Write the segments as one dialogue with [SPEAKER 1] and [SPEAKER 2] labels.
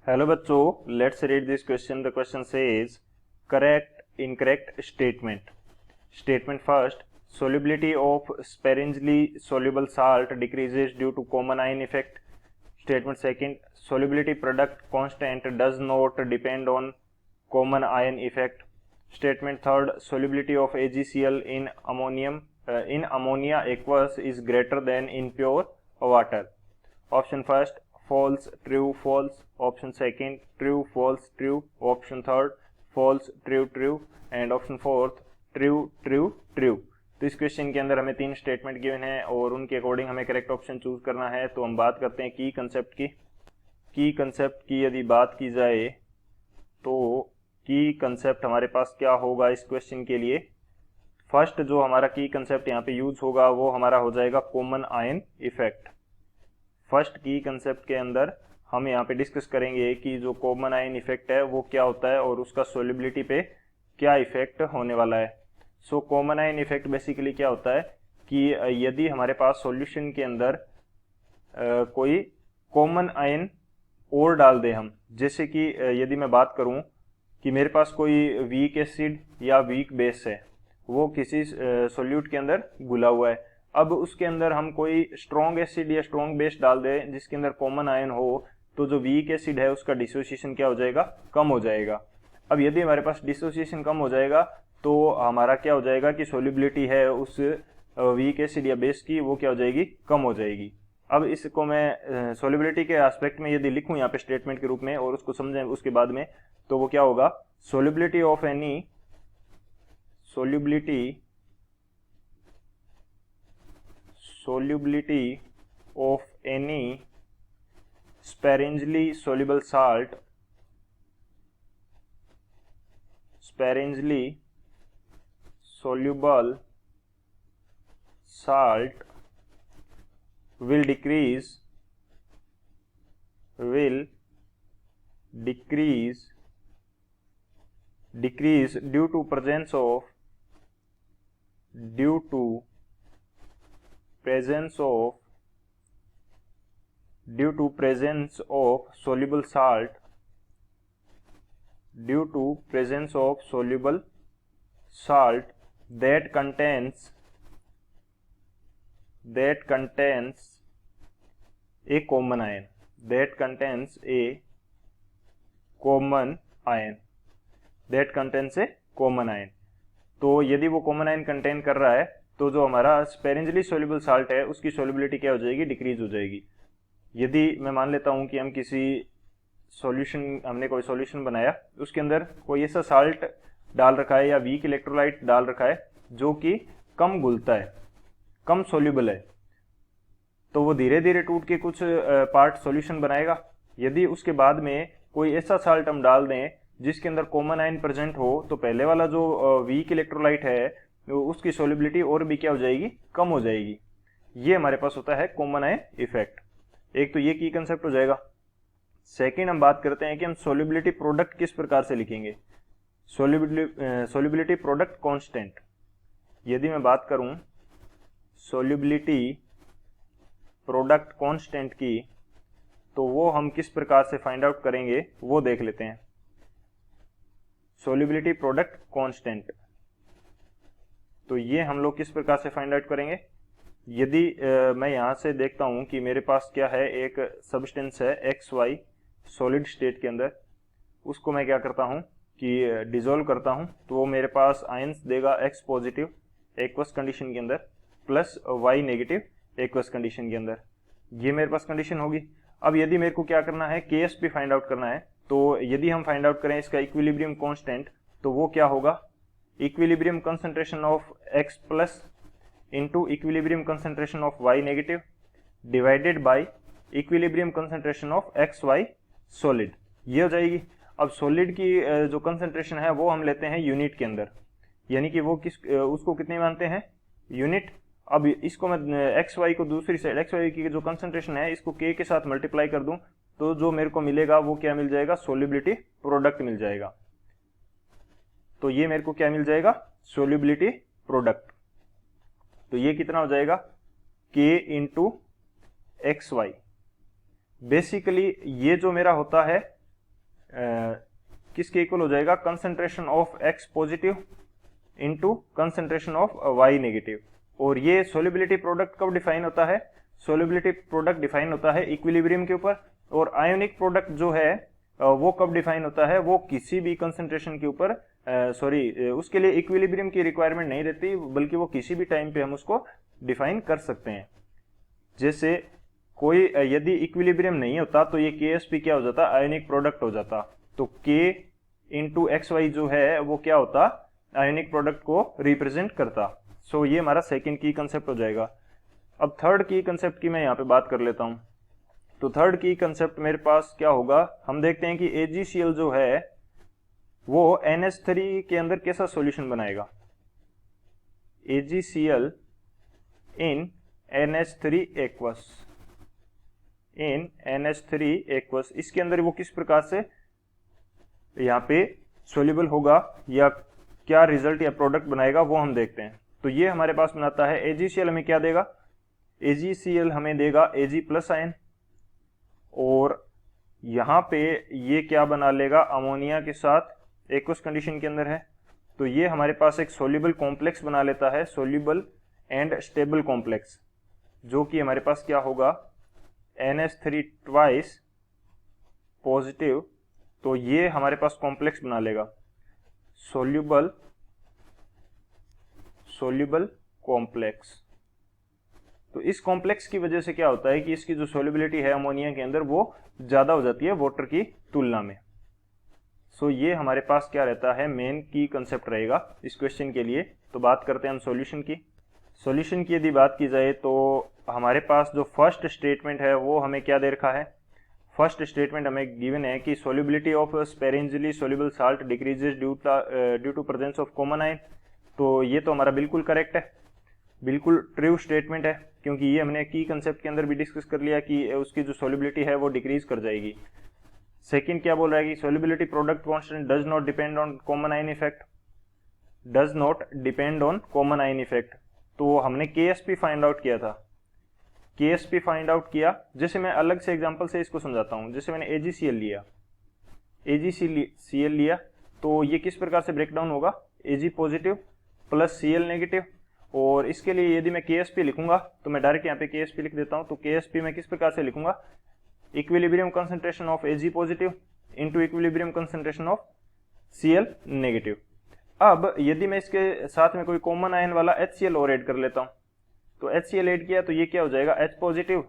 [SPEAKER 1] Hello बच्चों, let's read this question. The question says correct incorrect statement. Statement first, solubility of sparingly soluble salt decreases due to common ion effect. Statement second, solubility product constant does not depend on common ion effect. Statement third, solubility of AgCl in ammonia aqueous is greater than in pure water. Option first, false, true, false. Option second, true, false, true. Option third, false, true, true. And option fourth, true true true. तो इस question के अंदर हमें 3 statement given है और उनके according हमें correct option choose करना है. तो हम बात करते हैं की कंसेप्ट की यदि बात की जाए तो की कंसेप्ट हमारे पास क्या होगा इस क्वेश्चन के लिए. फर्स्ट जो हमारा की कंसेप्ट यहाँ पे यूज होगा वो हमारा हो जाएगा कॉमन आयन इफेक्ट. फर्स्ट की कंसेप्ट के अंदर हम यहाँ पे डिस्कस करेंगे कि जो कॉमन आयन इफेक्ट है वो क्या होता है और उसका सोलिबिलिटी पे क्या इफेक्ट होने वाला है. So common ion effect basically क्या होता है कि यदि हमारे पास सॉल्यूशन के अंदर कोई कॉमन आयन और डाल दें हम, जैसे कि यदि मैं बात करूं कि मेरे पास कोई वीक एसिड या वीक बेस है, वो किसी सॉल्यूट के अंदर घुला हुआ है. अब उसके अंदर हम कोई स्ट्रॉन्ग एसिड या स्ट्रॉन्ग बेस डाल दें जिसके अंदर कॉमन आयन हो, तो जो वीक एसिड है उसका डिसोसिएशन क्या हो जाएगा, कम हो जाएगा. अब यदि हमारे पास डिसोसिएशन कम हो जाएगा तो हमारा क्या हो जाएगा कि सोल्युबिलिटी है उस वीक एसिड या बेस की वो क्या हो जाएगी, कम हो जाएगी. अब इसको मैं सोल्युबिलिटी के एस्पेक्ट में यदि लिखूं यहाँ पे स्टेटमेंट के रूप में और उसको समझें उसके बाद में, तो वो क्या होगा, solubility of any sparingly soluble salt will decrease due to presence of soluble salt that contains a common ion. तो यदि वो कॉमन आयन कंटेन कर रहा है तो जो हमारा स्पेरेंजली सोल्यूबल साल्ट है उसकी सोल्युबिलिटी क्या हो जाएगी, डिक्रीज हो जाएगी. यदि मैं मान लेता हूं कि हमने कोई सॉल्यूशन बनाया, उसके अंदर कोई ऐसा साल्ट डाल रखा है या वीक इलेक्ट्रोलाइट डाल रखा है जो कि कम घुलता है, कम सोल्यूबल है, तो वो धीरे धीरे टूट के कुछ पार्ट सॉल्यूशन बनाएगा. यदि उसके बाद में कोई ऐसा साल्ट हम डाल दें जिसके अंदर कॉमन आयन प्रेजेंट हो, तो पहले वाला जो वीक इलेक्ट्रोलाइट है उसकी सोल्युबिलिटी और भी क्या हो जाएगी, कम हो जाएगी. ये हमारे पास होता है कॉमन आयन इफेक्ट. एक तो ये की कंसेप्ट हो जाएगा. सेकेंड हम बात करते हैं कि हम सोल्युबिलिटी प्रोडक्ट किस प्रकार से लिखेंगे. Solubility product constant. यदि मैं बात करूं सोल्युबिलिटी प्रोडक्ट कांस्टेंट की, तो वो हम किस प्रकार से फाइंड आउट करेंगे वो देख लेते हैं. सोल्युबिलिटी प्रोडक्ट कांस्टेंट, तो ये हम लोग किस प्रकार से फाइंड आउट करेंगे. यदि मैं यहाँ से देखता हूँ कि मेरे पास क्या है, एक सब्सटेंस है XY सॉलिड स्टेट के अंदर, उसको मैं क्या करता हूँ कि डिसॉल्व करता हूँ, तो वो मेरे पास आयंस देगा X पॉजिटिव एक्वस कंडीशन के अंदर plus Y negative aqueous condition के अंदर. ये मेरे पास कंडीशन होगी. अब यदि मेरे को क्या करना है, KSP फाइंड आउट करना है, तो यदि हम फाइंड आउट करें इसका इक्विलिब्रियम कांस्टेंट, तो वो क्या होगा, equilibrium concentration of X plus into equilibrium concentration of Y negative divided by equilibrium concentration of XY solid. ये हो जाएगी. अब सॉलिड की जो कंसंट्रेशन है वो हम लेते हैं यूनिट के अंदर, यानी कि वो उसको कितने मानते हैं, यूनिट. अब इसको मैं XY को दूसरी साइड, XY की जो कंसंट्रेशन है इसको K के साथ मल्टीप्लाई कर दूं, तो जो मेरे को मिलेगा वो क्या मिल जाएगा, सोल्युबिलिटी प्रोडक्ट मिल जाएगा. तो ये मेरे को क्या मिल जाएगा, सोल्युबिलिटी प्रोडक्ट. तो ये कितना हो जाएगा, K इंटू XY. बेसिकली ये जो मेरा होता है किसके इक्वल हो जाएगा, concentration of X positive into concentration of Y negative. और ये सोल्युबिलिटी प्रोडक्ट कब डिफाइन होता है, सोल्युबिलिटी प्रोडक्ट डिफाइन होता है इक्विलिब्रियम के ऊपर, और आयोनिक प्रोडक्ट जो है वो कब डिफाइन होता है, वो किसी भी कंसंट्रेशन के ऊपर उसके लिए इक्विलिब्रियम की रिक्वायरमेंट नहीं रहती, बल्कि वो किसी भी टाइम पे हम उसको डिफाइन कर सकते हैं। जैसे कोई यदि इक्विलिब्रियम नहीं होता तो ये KSP क्या हो जाता, आयोनिक प्रोडक्ट हो जाता। तो K इंटू XY जो है वो क्या होता, आयोनिक प्रोडक्ट को रिप्रेजेंट करता। सो ये हमारा सेकेंड की कंसेप्ट हो जाएगा। अब थर्ड की कंसेप्ट की मैं यहाँ पे बात कर लेता हूँ। तो थर्ड की कंसेप्ट मेरे पास क्या होगा, हम देखते हैं कि AgCl जो है वो NH3 के अंदर कैसा सॉल्यूशन बनाएगा। AgCl इन NH3 एक्वस, इन NH3 एक्वस, इसके अंदर वो किस प्रकार से यहाँ पे सोल्यूबल होगा या क्या रिजल्ट या प्रोडक्ट बनाएगा वो हम देखते हैं। तो ये हमारे पास बनाता है AgCl, हमें क्या देगा, AgCl हमें देगा Ag प्लस आयन, और यहाँ पे ये क्या बना लेगा, अमोनिया के साथ एक्वस कंडीशन के अंदर है। तो ये हमारे पास एक सोल्यूबल कॉम्प्लेक्स बना लेता है, सोल्यूबल एंड स्टेबल कॉम्प्लेक्स, जो कि हमारे पास क्या होगा, NH3 ट्वाइस पॉजिटिव। तो ये हमारे पास कॉम्प्लेक्स बना लेगा सोल्यूबल कॉम्प्लेक्स। तो इस कॉम्प्लेक्स की वजह से क्या होता है कि इसकी जो सोल्युबिलिटी है अमोनिया के अंदर वो ज्यादा हो जाती है वाटर की तुलना में। सो ये हमारे पास क्या रहता है, मेन की कंसेप्ट रहेगा इस क्वेश्चन के लिए। तो बात करते हैं हम सॉल्यूशन की। सॉल्यूशन की यदि बात की जाए तो हमारे पास जो फर्स्ट स्टेटमेंट है वो हमें क्या दे रखा है, फर्स्ट स्टेटमेंट हमें गिवन है कि solubility of sparingly soluble salt decreases due to presence of common ion. तो ये तो हमारा बिल्कुल करेक्ट है, बिल्कुल ट्रू स्टेटमेंट है, क्योंकि ये हमने की कंसेप्ट के अंदर भी डिस्कस कर लिया कि उसकी जो सोल्युबिलिटी है वो डिक्रीज कर जाएगी। सेकंड क्या बोल रहा है कि solubility product constant does not depend on common ion effect, does not depend on common ion effect. तो हमने KSP फाइंड आउट किया था, KSP फाइंड आउट किया। जैसे मैं अलग से एग्जांपल से इसको समझाता हूं, जैसे मैंने AgCl लिया, AgCl लिया, तो ये किस प्रकार से ब्रेक डाउन होगा, Ag positive plus Cl negative. और इसके लिए यदि मैं KSP लिखूंगा तो मैं डायरेक्ट यहाँ पे KSP लिख देता हूं। तो KSP मैं किस प्रकार से लिखूंगा, equilibrium concentration of Ag positive into equilibrium concentration of Cl negative. अब यदि मैं इसके साथ में कोई कॉमन आयन वाला HCl और ऐड कर लेता हूं, तो HCl ऐड किया तो ये क्या हो जाएगा, H positive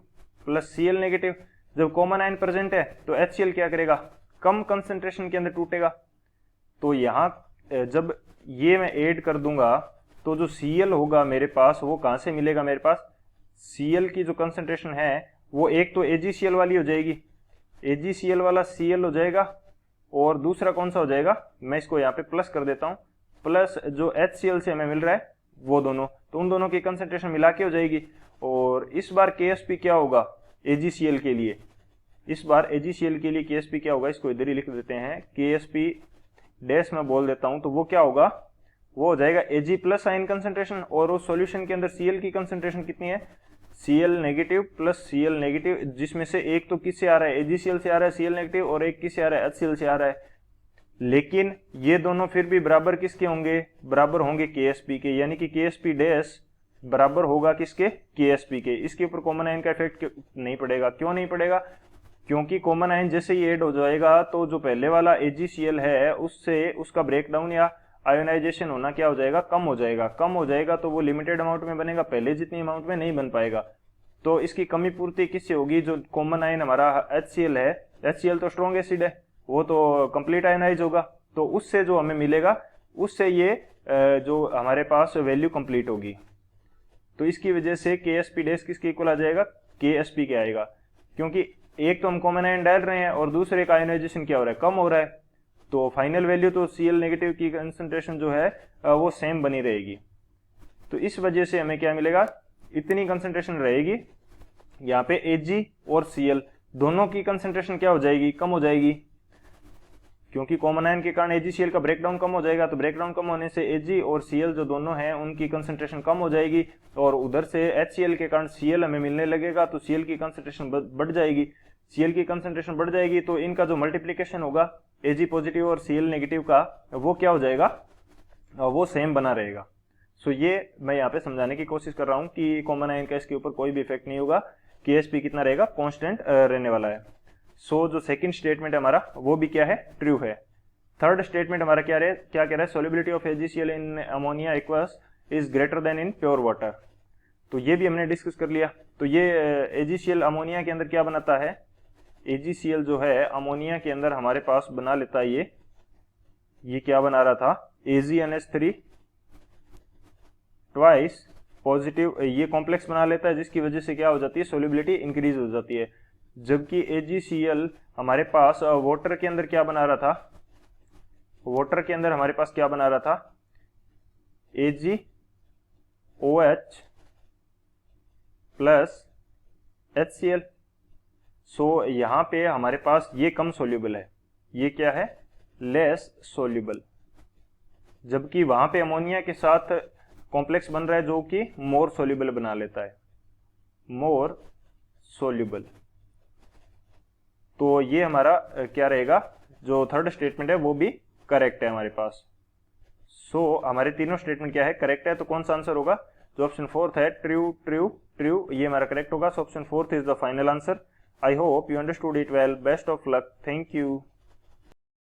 [SPEAKER 1] plus Cl negative. जब कॉमन आयन प्रेजेंट है तो HCl क्या करेगा, कम कंसंट्रेशन के अंदर टूटेगा। तो यहाँ जब ये मैं ऐड कर दूंगा तो जो Cl होगा मेरे पास वो कहां से मिलेगा, मेरे पास Cl की जो कंसंट्रेशन है वो एक तो AgCl वाली हो जाएगी, AgCl वाला Cl हो जाएगा, और दूसरा कौन सा हो जाएगा, मैं इसको यहाँ पे प्लस कर देता हूँ, प्लस जो HCl से हमें मिल रहा है वो दोनों, तो उन दोनों की कंसंट्रेशन मिला के हो जाएगी। और इस बार KSP क्या होगा AgCl के लिए, इस बार AgCl के लिए KSP क्या होगा, इसको इधर ही लिख देते हैं, KSP डैश में बोल देता हूं, तो वो क्या होगा, वो हो जाएगा Ag प्लस आयन कंसंट्रेशन, और उस सॉल्यूशन के अंदर Cl की कंसंट्रेशन कितनी है, Cl negative plus Cl negative, जिसमें से एक तो किससे आ रहा है, AgCl से आ रहा है Cl नेगेटिव, और एक किससे आ रहा है, HCl से आ रहा है। लेकिन ये दोनों फिर भी बराबर किसके होंगे, बराबर होंगे KSP के, यानी कि KSP डैश बराबर होगा किसके, KSP के। इसके ऊपर कॉमन आयन का इफेक्ट नहीं पड़ेगा। क्यों नहीं पड़ेगा, क्योंकि कॉमन आयन जैसे ही ऐड हो जाएगा तो जो पहले वाला AgCl है उससे उसका ब्रेकडाउन या आयोनाइजेशन होना क्या हो जाएगा, कम हो जाएगा। कम हो जाएगा तो वो लिमिटेड अमाउंट में बनेगा, पहले जितनी अमाउंट में नहीं बन पाएगा। तो इसकी कमी पूर्ति किससे होगी, जो कॉमन आयन हमारा HCl है, HCl तो स्ट्रॉन्ग एसिड है, वो तो कंप्लीट आयनाइज होगा, तो उससे जो हमें मिलेगा उससे ये जो हमारे पास वैल्यू कंप्लीट होगी। तो इसकी वजह से KSP डैश किसके इक्वल आ जाएगा, KSP के आएगा, क्योंकि एक तो हम कॉमन आयन डाल रहे हैं और दूसरे का आयोनाइजेशन क्या हो रहा है, कम हो रहा है। तो फाइनल वैल्यू तो Cl नेगेटिव की कंसंट्रेशन जो है वो सेम बनी रहेगी। तो इस वजह से हमें क्या मिलेगा, इतनी कंसंट्रेशन रहेगी यहाँ पे Ag और Cl दोनों की कंसंट्रेशन क्या हो जाएगी, कम हो जाएगी, क्योंकि कॉमन आयन के कारण AgCl का ब्रेकडाउन कम हो जाएगा। तो ब्रेकडाउन कम होने से Ag और Cl जो दोनों हैं उनकी कंसंट्रेशन कम हो जाएगी, और उधर से HCl के कारण Cl हमें मिलने लगेगा, तो Cl की कंसंट्रेशन बढ़ जाएगी। Cl की कंसंट्रेशन बढ़ जाएगी तो इनका जो मल्टीप्लिकेशन होगा Ag पॉजिटिव और Cl नेगेटिव का वो क्या हो जाएगा, वो सेम बना रहेगा। सो ये मैं यहाँ पे समझाने की कोशिश कर रहा हूँ कि कॉमन आयन का इसके ऊपर कोई भी इफेक्ट नहीं होगा, Ksp कितना रहेगा, कांस्टेंट रहने वाला है। सो जो सेकंड स्टेटमेंट है हमारा वो भी क्या है, ट्रू है। थर्ड स्टेटमेंट हमारा क्या कह रहा है, solubility of AgCl in ammonia aqueous is greater then in pure water. तो ये भी हमने डिस्कस कर लिया। तो ये AgCl अमोनिया के अंदर क्या बनाता है, AgCl जो है अमोनिया के अंदर हमारे पास बना लेता है ये क्या बना रहा था, AgNH3 ट्वाइस पॉजिटिव, ये कॉम्प्लेक्स बना लेता है जिसकी वजह से क्या हो जाती है, सोल्युबिलिटी इंक्रीज हो जाती है। जबकि AgCl हमारे पास वाटर के अंदर क्या बना रहा था, वाटर के अंदर हमारे पास क्या बना रहा था, AgOH प्लस HCl। सो यहां पे हमारे पास ये कम सोल्यूबल है, ये क्या है, लेस सोल्यूबल, जबकि वहां पे अमोनिया के साथ कॉम्प्लेक्स बन रहा है जो कि मोर सोल्यूबल बना लेता है, मोर सोल्यूबल। तो ये हमारा क्या रहेगा, जो थर्ड स्टेटमेंट है वो भी करेक्ट है हमारे पास। सो हमारे तीनों स्टेटमेंट क्या है, करेक्ट है। तो कौन सा आंसर होगा, जो ऑप्शन फोर्थ है, ट्रू ट्रू ट्रू, ये हमारा करेक्ट होगा। So option fourth is the final answer. I hope you understood it well. Best of luck. Thank you.